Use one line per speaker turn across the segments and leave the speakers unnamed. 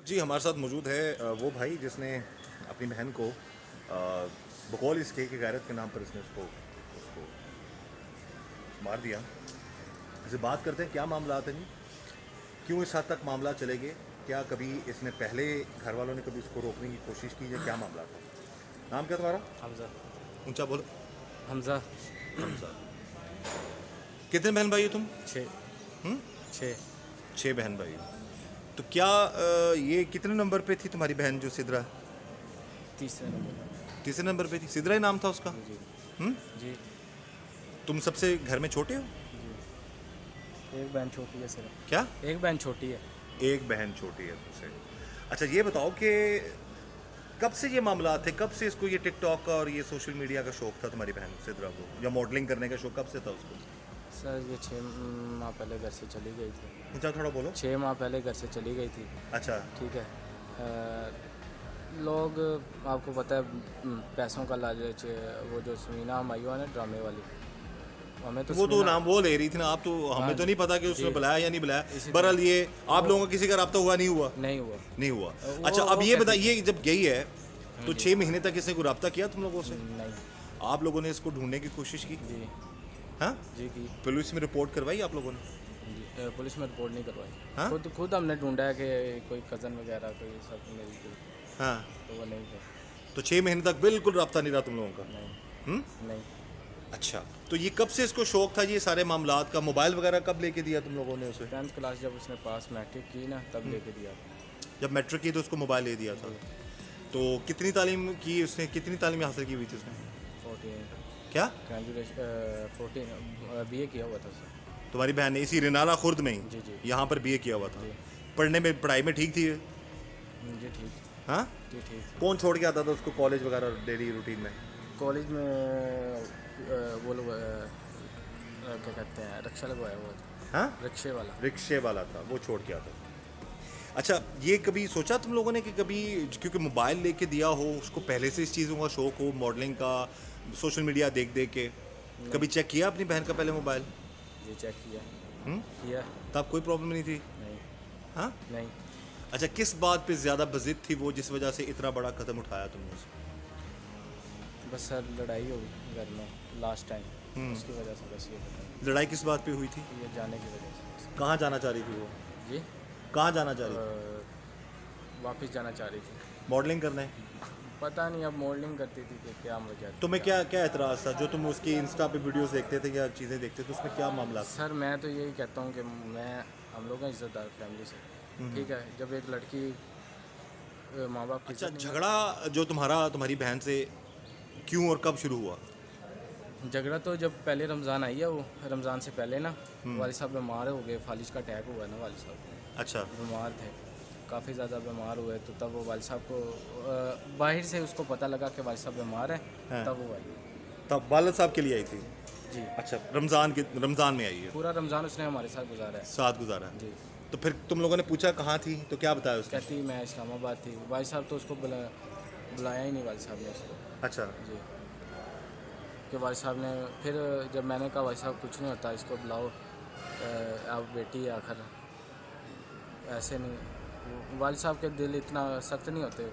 जी हमारे साथ मौजूद है वो भाई जिसने अपनी बहन को बकौल इसके कि गैरत के नाम पर इसने उसको उसको मार दिया। इससे बात करते हैं क्या मामला आते नहीं, क्यों इस हद तक मामला चले गए, क्या कभी इसने पहले घर वालों ने कभी इसको रोकने की कोशिश की या क्या मामला था। नाम क्या तुम्हारा?
हमजा।
ऊंचा बोलो।
हमजा।
हमजा। कितने बहन भाई हो तुम?
6।
हम्म?
6।
6 बहन भाई हो। तो क्या ये कितने नंबर पे थी तुम्हारी बहन जो सिद्रा?
तीसरे नंबर।
तीसरे नंबर पे थी। सिद्रा ही नाम था उसका?
जी
हम्म?
जी
तुम सबसे घर में छोटे हो?
जी। एक बहन छोटी है सर।
क्या?
एक बहन छोटी है।
एक बहन छोटी है तुमसे। अच्छा ये बताओ कि कब से ये मामला थे, कब से इसको ये टिकटॉक का और ये सोशल मीडिया का शौक था तुम्हारी बहन सिद्रा को, या मॉडलिंग करने का शौक कब से था उसको?
सर ये 6 माह पहले घर से चली गई थी।
ऊंचा थोड़ा बोलो।
6 माह पहले घर से चली गई थी।
अच्छा।
ठीक है। लोग आपको पता है पैसों का लालच, वो जो समीना हमायूं है ना ड्रामे वाली, हमें तो
वो तो नाम वो ले रही थी ना, आप तो हमें तो नहीं पता कि उसने बुलाया या नहीं बुलाया। बहरहाल ये आप लोगों का किसी का रब्ता हुआ नहीं हुआ?
नहीं हुआ।
नहीं हुआ। अच्छा अब ये बताइए, जब गई है तो 6 महीने तक इसने कोई रब्ता किया तुम लोगों से?
नहीं।
आप लोगों ने इसको ढूंढने की कोशिश की?
जी।
हाँ
जी की।
पुलिस में रिपोर्ट करवाई आप लोगों ने?
जी पुलिस में रिपोर्ट नहीं करवाई।
हाँ?
खुद हमने ढूंढा है कि कोई कज़न वगैरह कोई सब मेरी कोई,
हाँ
तो वो नहीं है।
तो 6 महीने तक बिल्कुल रब्ता नहीं रहा तुम लोगों का?
नहीं। नहीं।
अच्छा तो ये कब से इसको शौक था ये सारे मामलात का? मोबाइल वगैरह कब लेके दिया तुम लोगों ने उसे?
10th क्लास जब उसने पास मैट्रिक की ना तब लेके दिया।
जब मैट्रिक की तो उसको मोबाइल ले दिया था। तो कितनी तालीम की उसने, कितनी तालीम हासिल की हुई थी उसने?
14
क्या?
ग्रेजुएशन 14 BA किया हुआ था सर।
तुम्हारी बहन ने इसी रिनाला खुर्द में
जी
ही
जी।
यहाँ पर बीए किया हुआ था?
जी।
पढ़ने में पढ़ाई में ठीक थी?
जी ठीक।
हाँ
जी ठीक।
कौन छोड़ के आता था उसको कॉलेज वगैरह डेली रूटीन में?
कॉलेज में वो लोग क्या कहते हैं रिक्शा लगवाया हुआ था।
हाँ
रिक्शे वाला।
रिक्शे वाला था वो छोड़ के आता था। अच्छा ये कभी सोचा तुम लोगों ने कि कभी, क्योंकि मोबाइल लेके दिया हो उसको, पहले से इस चीज़ों का शौक हो, मॉडलिंग का, सोशल मीडिया देख देख के, कभी चेक किया अपनी बहन का पहले मोबाइल?
जी चेक किया। किया।
तब कोई प्रॉब्लम नहीं थी?
नहीं।
हाँ।
नहीं।
अच्छा किस बात पे ज़्यादा बज़िद थी वो जिस वजह से इतना बड़ा कदम उठाया तुमने उसे?
बस सर लड़ाई हो गई घर में लास्ट टाइम, उसकी वजह से बस ये बताया।
लड़ाई किस बात पे हुई थी?
ये जाने की वजह से बस।
कहाँ जाना चाह रही थी वो?
जी
कहाँ जाना चाह रही थी?
वापस जाना चाह रही थी।
मॉडलिंग करने?
पता नहीं अब मॉडलिंग करती थी कि क्या वजह थी।
तुम्हें क्या क्या एतराज़ था जो तुम उसकी इंस्टा पे वीडियोस देखते थे या चीज़ें देखते थे, उसमें क्या मामला था?
सर मैं तो यही कहता हूँ कि हम लोग हैं इज़्ज़तदार फैमिली से, ठीक है। जब एक लड़की माँ बाप की
अच्छा
इज़्ज़त
झगड़ा जो तुम्हारी बहन से क्यों और कब शुरू हुआ?
नहीं। झगड़ा तो जब पहले रमज़ान आई है, वो रमज़ान से पहले ना वालिद साहब बीमार हो गए, फालिज का अटैक हुआ ना वालिद साहब को।
अच्छा।
बीमार थे, काफ़ी ज़्यादा बीमार हुए, तो तब वो वालिद साहब को बाहर से उसको पता लगा कि वालिद साहब बीमार है,
हाँ।
तब वो आई।
तब वालिद साहब के लिए आई थी?
जी।
अच्छा रमज़ान में आई है?
पूरा रमज़ान उसने हमारे साथ गुजारा है।
साथ गुजारा?
जी।
तो फिर तुम लोगों ने पूछा कहाँ थी तो क्या बताया उसने?
कहती मैं इस्लामाबाद थी। वालिद साहब तो उसको बुलाया ही नहीं, वालिद साहब ने उसको।
अच्छा।
जी। कि वालिद साहब ने फिर जब मैंने कहा वालिद साहब कुछ नहीं होता, इसको बुलाओ, आप बेटी है आखिर, ऐसे नहीं। वालिद साहब के दिल इतना सख्त नहीं होते,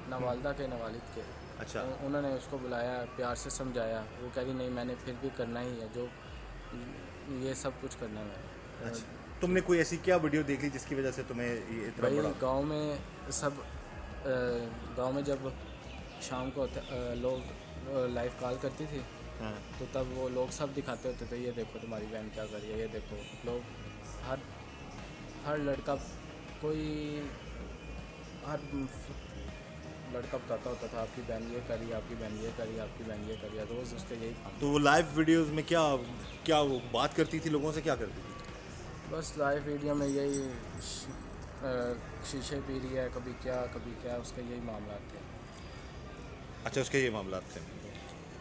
ना वालिदा के ना वालिद के।
अच्छा।
तो उन्होंने उसको बुलाया, प्यार से समझाया, वो कह रही नहीं मैंने फिर भी करना ही है, जो ये सब कुछ करना है मैंने।
अच्छा तुमने कोई ऐसी क्या वीडियो देखी जिसकी वजह से तुम्हें ये इतना
भाई
बड़ा?
गांव में जब शाम को लोग लाइव कॉल करती थी,
हाँ।
तो तब वो लोग सब दिखाते होते थे, ये देखो तुम्हारी बहन क्या कर रही है, ये देखो। लोग हर लड़का हर लड़का बताता होता था आपकी बहन ये करी, आपकी बहन ये करी, आपकी बहन ये करी, रोज़ उसके यही काम।
तो वो लाइव वीडियोस में क्या क्या वो बात करती थी लोगों से, क्या करती थी?
बस लाइव वीडियो में यही शीशे पी रही है, कभी क्या, उसका यही मामला थे।
अच्छा उसके ये मामला थे।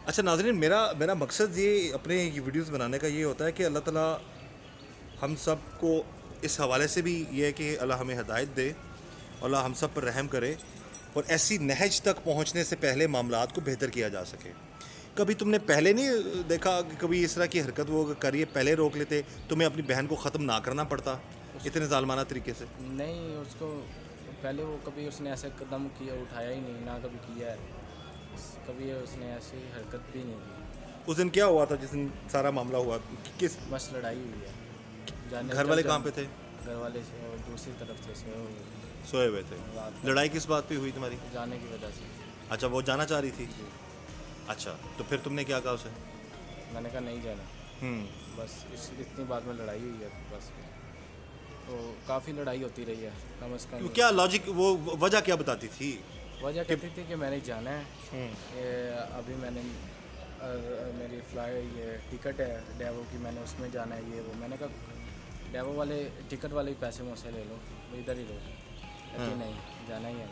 अच्छा नाज़रीन, मेरा मकसद ये अपने ये वीडियोस बनाने का ये होता है कि अल्लाह ताला हम सब को इस हवाले से भी ये है कि अल्लाह हमें हिदायत दे, अल्लाह हम सब पर रहम करे और ऐसी नहज तक पहुँचने से पहले मामलात को बेहतर किया जा सके। कभी तुमने पहले नहीं देखा कि कभी इस तरह की हरकत वो करिए पहले रोक लेते, तुम्हें अपनी बहन को ख़त्म ना करना पड़ता इतने ज़ालमाना तरीके से?
नहीं, उसको पहले वो कभी उसने ऐसे कदम किया उठाया ही नहीं, ना कभी किया है, कभी उसने ऐसी हरकत भी नहीं की।
उस दिन क्या हुआ था जिस दिन सारा मामला हुआ? किस
बस लड़ाई हुई है। जाने
घर वाले
जब-
कहाँ पे थे?
घर वाले से और दूसरी तरफ से सोए हुए थे,
सोए हुए थे।
रात को
लड़ाई किस बात पे हुई तुम्हारी?
जाने की वजह से।
अच्छा, वो जाना चाह रही थी। अच्छा, तो फिर तुमने क्या कहा उसे?
मैंने कहा नहीं जाना, बस इतनी बात में लड़ाई हुई है बस। तो काफ़ी लड़ाई होती रही है कम से कम।
क्या लॉजिक, वो वजह क्या बताती थी?
वजह कहती थी कि मैंने जाना है, ये अभी मैंने मेरी फ्लाई ये टिकट है डेवो की, मैंने उसमें जाना है ये वो। मैंने कहा डेवो वाले टिकट वाले ही पैसे मुझसे ले लो, इधर ही लो। कहती नहीं, जाना ही है।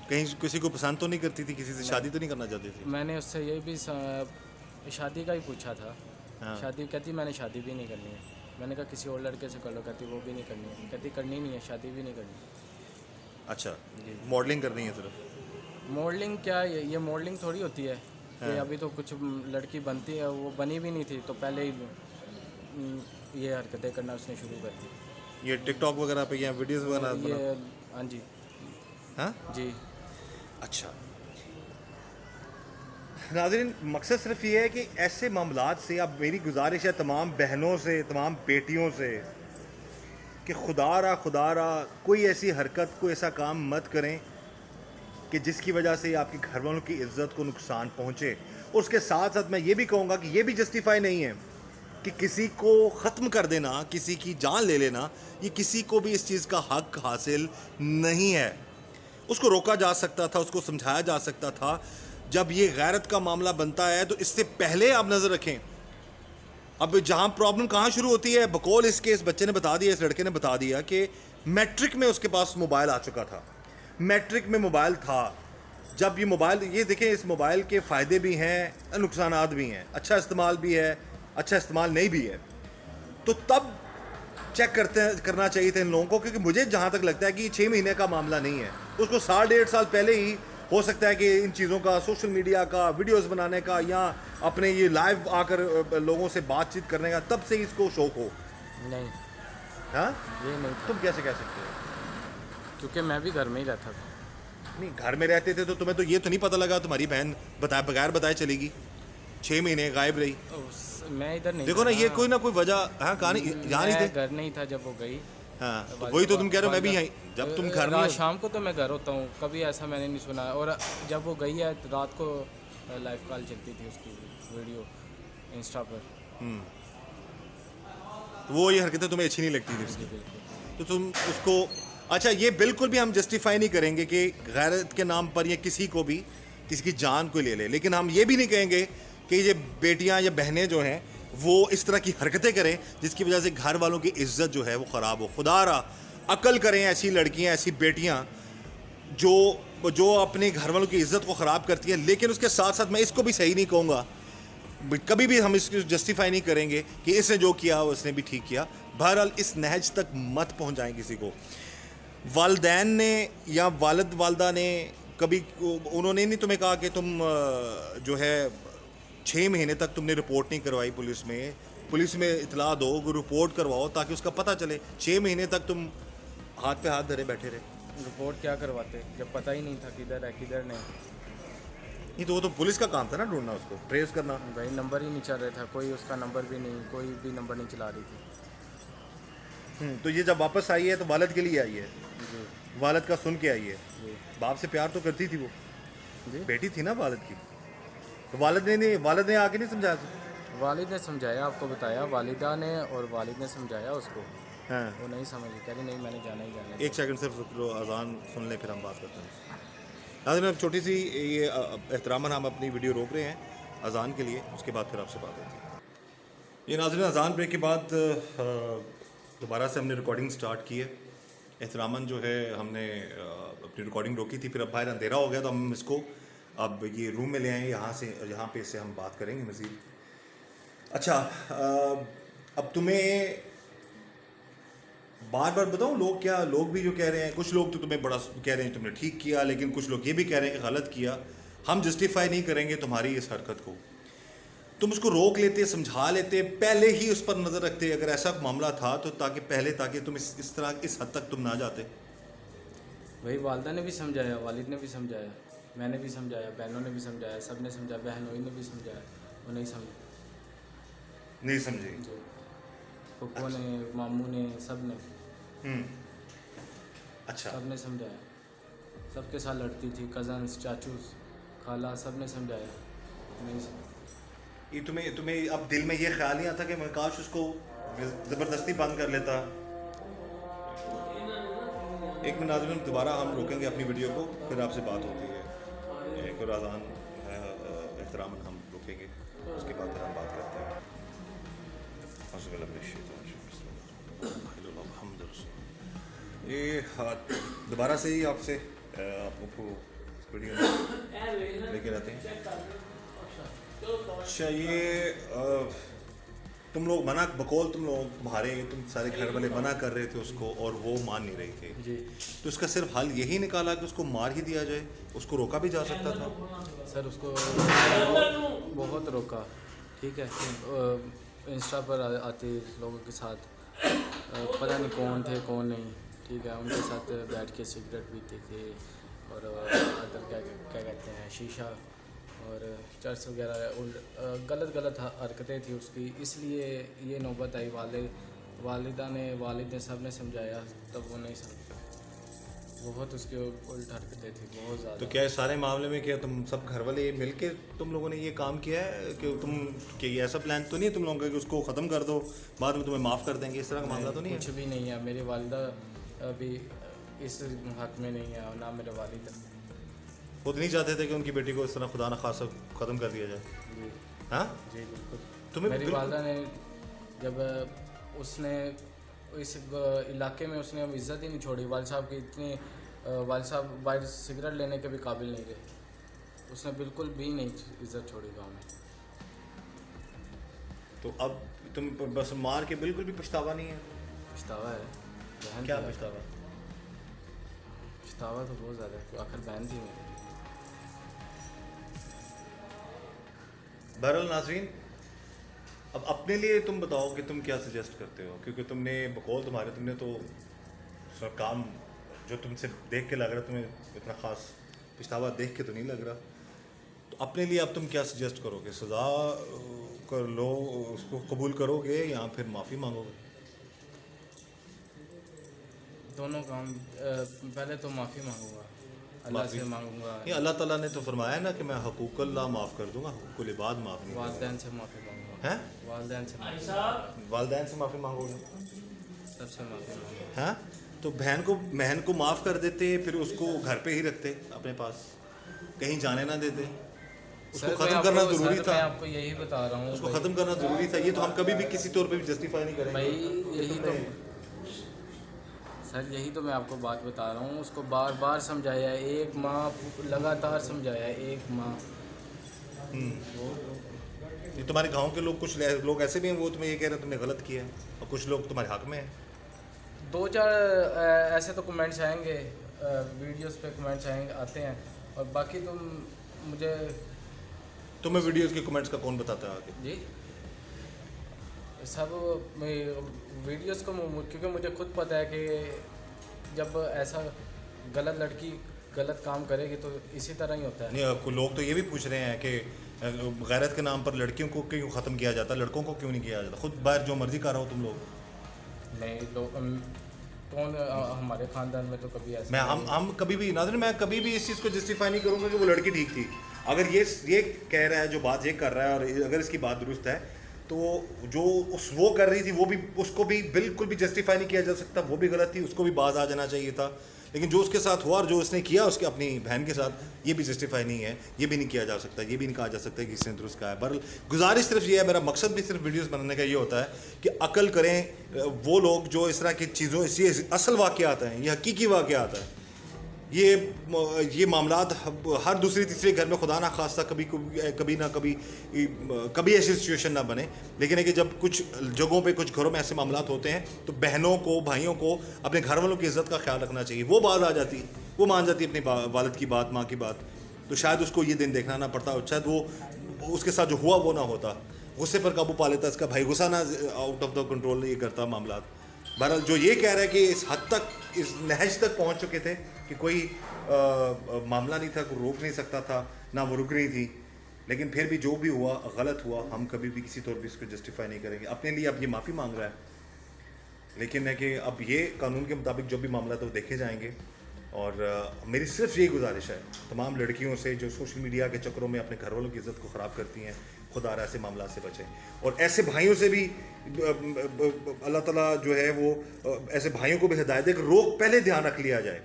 कहीं किसी को पसंद तो नहीं करती थी? किसी से शादी तो नहीं करना चाहती थी?
मैंने उससे ये भी शादी का ही पूछा था।
हाँ।
शादी कहती मैंने शादी भी नहीं करनी है। मैंने कहा किसी और लड़के से कर लो, कहती वो भी नहीं करनी है, कहती करनी नहीं है, शादी भी नहीं करनी।
अच्छा,
जी।
मॉडलिंग करनी है सिर्फ?
मॉडलिंग क्या, ये मॉडलिंग थोड़ी होती है कि अभी तो कुछ लड़की बनती है, वो बनी भी नहीं थी तो पहले ही ये हरकतें करना उसने शुरू कर दी।
ये टिकटॉक वगैरह पे या वीडियोस वगैरह
ये
बना?
हाँ जी।
हाँ,
जी।
अच्छा। नाज़रीन, मकसद सिर्फ ये है कि ऐसे मामलात से, अब मेरी गुजारिश है तमाम बहनों से, तमाम बेटियों से, कि खुदारा कोई ऐसी हरकत, कोई ऐसा काम मत करें कि जिसकी वजह से आपके घर वालों की इज़्ज़त को नुकसान पहुँचे। और उसके साथ साथ मैं ये भी कहूँगा कि ये भी जस्टिफाई नहीं है कि किसी को ख़त्म कर देना, किसी की जान ले लेना, ये किसी को भी इस चीज़ का हक हासिल नहीं है। उसको रोका जा सकता था, उसको समझाया जा सकता था। जब ये गैरत का मामला बनता है तो इससे पहले आप नज़र रखें। अब जहाँ प्रॉब्लम कहाँ शुरू होती है, बकौल इसके इस बच्चे ने बता दिया, इस लड़के ने बता दिया कि मैट्रिक में उसके पास मोबाइल आ चुका था। मैट्रिक में मोबाइल था। जब ये मोबाइल, ये देखें, इस मोबाइल के फ़ायदे भी हैं, नुकसानात भी हैं, अच्छा इस्तेमाल भी है, अच्छा इस्तेमाल नहीं भी है। तो तब चेक करना चाहिए था इन लोगों को, क्योंकि मुझे जहाँ तक लगता है कि 6 महीने का मामला नहीं है। उसको 1.5 साल पहले ही हो सकता है कि इन चीज़ों का, सोशल मीडिया का, वीडियोस बनाने का, या अपने ये लाइव आकर लोगों से बातचीत करने का, तब से इसको शौक हो।
नहीं,
हाँ,
ये नहीं,
तुम कैसे कह सकते हो?
क्योंकि मैं भी घर में ही रहता था।
नहीं, घर में रहते थे तो तुम्हें तो ये तो नहीं पता लगा तुम्हारी बहन बगैर बताए चलेगी, 6 महीने गायब रही।
मैं इधर नहीं
देखो
था
ना, ये कोई ना कोई वजह, हाँ, कहानी यहाँ नहीं
मैं
थे।
घर नहीं था जब वो गई।
हाँ, तो वही तो तुम कह रहे हो, मैं भी यहीं, जब तुम घर में
रात
हो।
शाम को तो मैं घर होता हूँ, कभी ऐसा मैंने नहीं सुना। और जब वो गई है तो रात को लाइव कॉल चलती थी उसकी, वीडियो इंस्टा पर।
तो वो ये हरकतें तुम्हें अच्छी नहीं लगती थी
जी
उसकी,
बिल्कुल।
तो तुम उसको, अच्छा, ये बिल्कुल भी हम जस्टिफाई नहीं करेंगे कि गैरत के नाम पर या किसी को भी, किसी की जान को ले ले, लेकिन हम ये भी नहीं कहेंगे कि ये बेटियां या बहनें जो हैं वो इस तरह की हरकतें करें जिसकी वजह से घर वालों की इज्जत जो है वो ख़राब हो। खुदारा अक्ल करें ऐसी लड़कियां, ऐसी बेटियां जो अपने घर वालों की इज्जत को ख़राब करती हैं। लेकिन उसके साथ साथ मैं इसको भी सही नहीं कहूँगा, कभी भी हम इसको जस्टिफाई नहीं करेंगे कि इसने जो किया उसने भी ठीक किया। बहरहाल इस नहज तक मत पहुँचाएँ किसी को। वालदैन ने या वालदा ने कभी, उन्होंने नहीं तुम्हें कहा कि तुम जो है 6 महीने तक तुमने रिपोर्ट नहीं करवाई पुलिस में इतला दो, रिपोर्ट करवाओ ताकि उसका पता चले। 6 महीने तक तुम हाथ पे हाथ धरे बैठे रहे।
रिपोर्ट क्या करवाते जब पता ही नहीं था किधर है किधर नहीं।
नहीं तो वो तो पुलिस का काम था ना, ढूंढना, उसको ट्रेस करना।
भाई नंबर ही नहीं चल रहा था, कोई उसका नंबर भी नहीं, कोई भी नंबर नहीं चला रही थी।
तो ये जब वापस आई है तो वालद के लिए आई है,
जी
वालद का सुन के आई है।
जी
बाप से प्यार तो करती थी वो,
जी।
बेटी थी ना वालद की, तो वालद ने आके नहीं समझाया?
वालिद ने समझाया, आपको बताया, वालिदा ने और वालिद ने समझाया उसको,
हाँ,
वो नहीं समझी, कह रही नहीं मैंने जाना ही जाना है।
एक सेकंड सिर्फ रुक लो, अजान सुन ले फिर हम बात करते हैं। नाज़रीन, अब छोटी सी ये एहतरामन हम अपनी वीडियो रोक रहे हैं अजान के लिए, उसके बाद फिर आपसे बात होती है। ये नाज़रीन, अजान ब्रेक के बाद दोबारा से हमने रिकॉर्डिंग स्टार्ट की है। एहतरामन जो है हमने अपनी रिकॉर्डिंग रोकी थी, फिर अब बाहर अंधेरा हो गया तो हम इसको अब ये रूम में ले आए, यहाँ पे इससे हम बात करेंगे मज़ीद। अच्छा, अब तुम्हें बार बार बताऊं, लोग भी जो कह रहे हैं, कुछ लोग तो तुम्हें बड़ा कह रहे हैं तुमने ठीक किया, लेकिन कुछ लोग ये भी कह रहे हैं कि गलत किया। हम जस्टिफाई नहीं करेंगे तुम्हारी इस हरकत को। तुम उसको रोक लेते, समझा लेते, पहले ही उस पर नज़र रखते अगर ऐसा मामला था तो, ताकि तुम इस तरह इस हद तक तुम ना जाते।
वही वालदा ने भी समझाया, वालिद ने भी समझाया, मैंने भी समझाया, बहनों ने भी समझाया, सब ने समझाया, बहनों ने भी समझाया, वो नहीं समझे।
नहीं समझे।
जो फुप्पो ने, मामू ने, सब ने,
अच्छा।
सब ने समझाया, सबके साथ लड़ती थी, कज़न्स, चाचूस, खाला, सब ने समझाया, नहीं समझ।
ये तुम्हें तुम्हें अब दिल में ये ख्याल नहीं आता कि मैं काश उसको ज़बरदस्ती बंद कर लेता? एक मिनट नाज़रीन, दोबारा हम रोकेंगे अपनी वीडियो को, फिर आपसे बात होती है। एक और अज़ान एहतराम हम रोकेंगे, उसके बाद फिर हम बात करते हैं। ये दोबारा से ही आपसे आपको वीडियो लेके रहते हैं। अच्छा, ये तुम लोग मना बकौल तुम सारे घर वाले मना कर रहे थे उसको और वो मान नहीं रही थी
जी
तो इसका सिर्फ हल यही निकाला कि उसको मार ही दिया जाए? उसको रोका भी जा सकता था।
सर, उसको बहुत रोका, ठीक है। इंस्टा पर आते लोगों के साथ पता नहीं कौन थे कौन नहीं, ठीक है, उनके साथ बैठ के सिगरेट पीते थे और अदर क्या कहते हैं, शीशा और चर्च वगैरह, गलत हरकतें थी उसकी, इसलिए ये नौबत आई। वालिद ने सब ने समझाया, तब वो नहीं समझा। बहुत उसकी उल्ट हरकतें थी, बहुत ज़्यादा।
तो क्या इस सारे मामले में क्या तुम सब घर वाले मिल के तुम लोगों ने ये काम किया है कि ये ऐसा प्लान तो नहीं है तुम लोगों का कि उसको ख़त्म कर दो, बाद में तुम्हें माफ़ कर देंगे, इस तरह का मामला तो नहीं है?
कुछ भी नहीं है। मेरी वालिदा अभी इस हक में नहीं है, और ना मेरे वालिद।
खुद नहीं चाहते थे कि उनकी बेटी को इस तरह खुदा न खासा ख़त्म कर दिया जाए?
जी
हाँ
जी बिल्कुल।
तुम्हें
मेरी वालिदा ने जब उसने इस इलाके में उसने अब इज़्ज़त ही नहीं छोड़ी। वालिद साहब की इतनी वालिद साहब बाहर सिगरेट लेने के भी काबिल नहीं रहे, उसने बिल्कुल भी नहीं इज़्ज़त छोड़ी गांव में।
तो अब तुम बस मार के बिल्कुल भी पछतावा नहीं है?
पछतावा है। बहन
क्या
थी,
पछतावा?
पछतावा तो बहुत ज़्यादा है, आखिर बहन थी मेरी।
बहरहाल नाज़रीन, अब अपने लिए तुम बताओ कि तुम क्या सजेस्ट करते हो, क्योंकि तुमने बकौल तुमने तो काम जो तुमसे देख के लग रहा है, तुम्हें इतना ख़ास पछतावा देख के तो नहीं लग रहा, तो अपने लिए अब तुम क्या सजेस्ट करोगे? सज़ा कर लो, उसको कबूल करोगे या फिर माफ़ी मांगोगे?
दोनों काम। पहले तो माफ़ी मांगूंगा, अल्लाह से मांगूंगा।
ये अल्लाह ताला ने तो फरमाया ना कि मैं हकूक़ुल्लाह माफ़ कर दूंगा, हकूक़ुल इबाद माफ़ नहीं।
वालिदैन से माफ़ी मांगूंगा।
हैं?
वालिदैन से
वालिदैन से माफ़ी मांगोगे?
सबसे माफ़ी मांगूंगा।
हाँ, तो बहन को माफ़ कर देते, फिर उसको घर पे ही रखते अपने पास, कहीं जाने ना देते। उसको ख़त्म करना ज़रूरी था।
मैं आपको यही बता रहा हूँ,
उसको ख़त्म करना ज़रूरी था। ये तो हम कभी भी किसी तौर पे भी जस्टिफाई नहीं करेंगे
भाई। यही तो सर, यही तो मैं आपको बात बता रहा हूँ। उसको बार बार समझाया, एक माह लगातार समझाया, एक माह।
ये तुम्हारे गांव के लोग, कुछ लोग ऐसे भी हैं वो तुम्हें ये कह रहे हैं तुमने गलत किया है, और कुछ लोग तुम्हारे हक में हैं।
2-4 ऐसे तो कमेंट्स आएंगे, वीडियोस पे कमेंट्स आते हैं, और बाकी
तुम्हें वीडियोस के कमेंट्स का कौन बताता है आगे?
जी सब वीडियोस को, क्योंकि मुझे खुद पता है कि जब ऐसा गलत लड़की गलत काम करेगी तो इसी तरह ही होता है।
नहीं, लोग तो ये भी पूछ रहे हैं कि गैरत के नाम पर लड़कियों को क्यों ख़त्म किया जाता, लड़कों को क्यों नहीं किया जाता? खुद बाहर जो मर्जी कर रहा हो तुम लोग।
नहीं, लोग कौन, हमारे ख़ानदान में तो कभी ऐसा
हम कभी भी नाज़रीन, मैं कभी भी इस चीज़ को जस्टिफाई नहीं करूँगा कि वो लड़की ठीक थी। अगर ये कह रहा है, जो बात ये कर रहा है, और अगर इसकी बात दुरुस्त है, तो जो वो कर रही थी वो भी, उसको भी बिल्कुल भी जस्टिफाई नहीं किया जा सकता। वो भी गलत थी, उसको भी बाज आ जाना चाहिए था। लेकिन जो उसके साथ हुआ और जो उसने किया उसके अपनी बहन के साथ, ये भी जस्टिफाई नहीं है, ये भी नहीं किया जा सकता, ये भी नहीं कहा जा सकता कि इसने दुरुस्त कहा है। बहरहाल गुजारिश सिर्फ ये है, मेरा मकसद भी सिर्फ वीडियोस बनाने का ये होता है कि अकल करें वो लोग जो इस तरह की चीज़ों, ये असल वाक़यात हैं, ये हकीकी वाक़यात हैं। ये मामलात हर दूसरी तीसरे घर में खुदा ना खास्ता कभी ना कभी ऐसी सिचुएशन ना बने। लेकिन है कि जब कुछ जगहों पे, कुछ घरों में ऐसे मामलात होते हैं तो बहनों को, भाइयों को अपने घर वालों की इज़्ज़त का ख्याल रखना चाहिए। वो बात आ जाती, वो मान जाती अपनी वालिद की बात, माँ की बात, तो शायद उसको ये दिन देखना ना पड़ता, और शायद वो उसके साथ जो हुआ वो ना होता। गुस्से पर काबू पा लेता, इसका भाई गुस्सा ना आउट ऑफ द कंट्रोल ये करता मामलात। बहरहाल जो ये कह रहा है कि इस हद तक, इस नहज तक पहुँच चुके थे कि कि कोई मामला नहीं था, कोई रोक नहीं सकता था, ना वो रुक रही थी। लेकिन फिर भी जो भी हुआ गलत हुआ, हम कभी भी किसी तौर पर इसको जस्टिफाई नहीं करेंगे। अपने लिए अब ये माफ़ी मांग रहा है, लेकिन है कि अब ये कानून के मुताबिक जो भी मामला था वो देखे जाएंगे। और मेरी सिर्फ यही गुजारिश है तमाम लड़कियों से जो सोशल मीडिया के चक्करों में अपने घर वालों की इज़्ज़त को ख़राब करती हैं, खुदा ऐसे मामला से बचें। और ऐसे भाइयों से भी अल्लाह ताला जो है वो ऐसे भाइयों को भी हिदायत है कि रोक पहले ध्यान रख लिया जाए।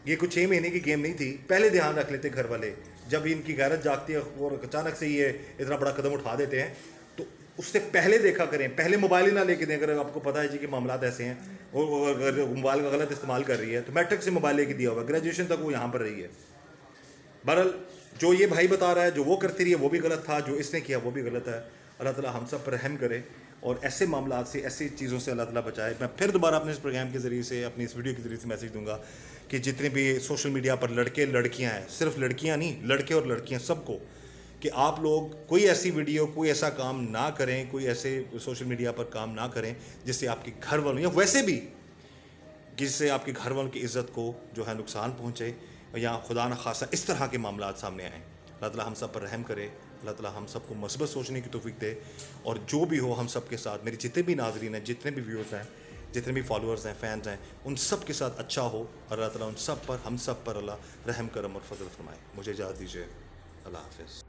ये कुछ 6 महीने की गेम नहीं थी, पहले ध्यान रख लेते घर वाले। जब इनकी गैरत जागती है और अचानक से ये इतना बड़ा कदम उठा देते हैं, तो उससे पहले देखा करें, पहले मोबाइल ही ना लेके दें। अगर आपको पता है जी कि मामला ऐसे हैं और अगर मोबाइल का गलत इस्तेमाल कर रही है, तो मैट्रिक से मोबाइल लेके दिया हुआ, ग्रेजुएशन तक वो यहाँ पर रही है। बहरहाल जो ये भाई बता रहा है, जो वो करती रही है वो भी गलत था, जो इसने किया वो भी गलत है। अल्लाह ताला हम सब पर रहम करे और ऐसे मामला से, ऐसी चीज़ों से अल्लाह ताला बचाए। मैं फिर दोबारा अपने इस प्रोग्राम के ज़रिए से, अपनी इस वीडियो के ज़रिए से मैसेज दूंगा कि जितने भी सोशल मीडिया पर लड़के लड़कियां हैं, सिर्फ लड़कियां नहीं, लड़के और लड़कियां सबको, कि आप लोग कोई ऐसी वीडियो, कोई ऐसा काम ना करें, कोई ऐसे सोशल मीडिया पर काम ना करें जिससे आपके घर वालों या वैसे भी जिससे आपके घर वालों की इज़्ज़त को जो है नुकसान पहुँचे या खुदा न खासा इस तरह के मामला सामने आएँ। अल्लाह ताला हम सब पर रहम करे, अल्लाह ताला हम सबको मस्बत सोचने की तौफीक दे। और जो भी हो हम सब के साथ, मेरे जितने भी नाजरीन हैं, जितने भी व्यूअर्स हैं, जितने भी फॉलोअर्स हैं, फैंस हैं, उन सब के साथ अच्छा हो। और अल्लाह ताला उन सब पर, हम सब पर अल्लाह रहम करम और फजल फरमाए। मुझे इजाज़त दीजिए, अल्लाह हाफ़िज़।